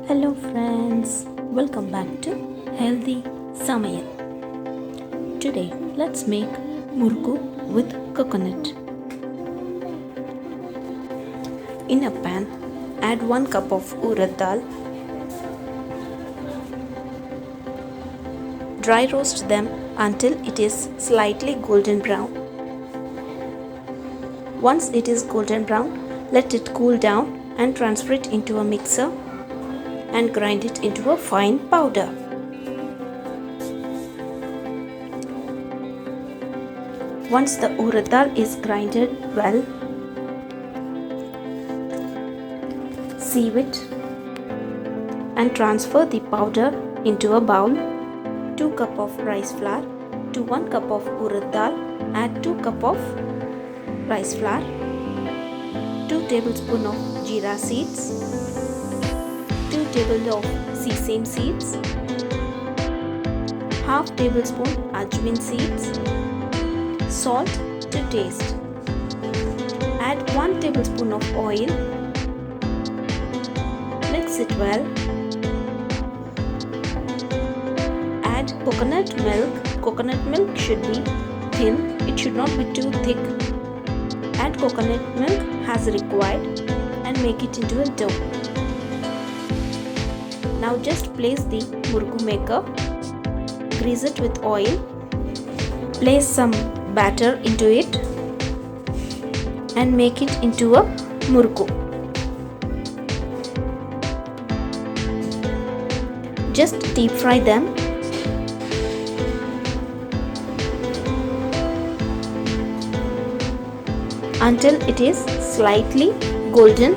Hello friends, welcome back to Healthy Samayal. Today let's make murruku with coconut. In a pan, add 1 cup of urad dal. Dry roast them until it is slightly golden brown. Once it is golden brown, let it cool down and transfer it into a mixer and grind it into a fine powder. Once the urad dal is grinded well, sieve it and transfer the powder into a bowl. 2 cup of rice flour to 1 cup of urad dal, add 2 cup of rice flour, 2 tablespoons of jeera seeds, 2 tablespoons of sesame seeds, half tablespoon ajwain seeds, salt to taste. Add 1 tablespoon of oil. Mix it well. Add coconut milk. Coconut milk should be thin. It should not be too thick. Add coconut milk as required and make it into a dough. Now just place the murruku maker, grease it with oil, place some batter into it and make it into a murruku. Just deep fry them. Until it is slightly golden.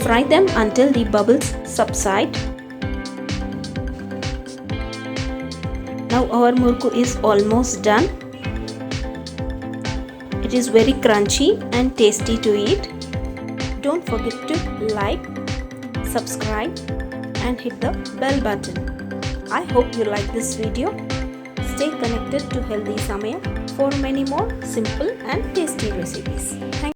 Fry them until the bubbles subside. Now our murruku is almost done. It is very crunchy and tasty to eat. Don't forget to like, subscribe and hit the bell button. I hope you like this video. Stay connected to Healthy Samayal for many more simple and tasty recipes. Thank you.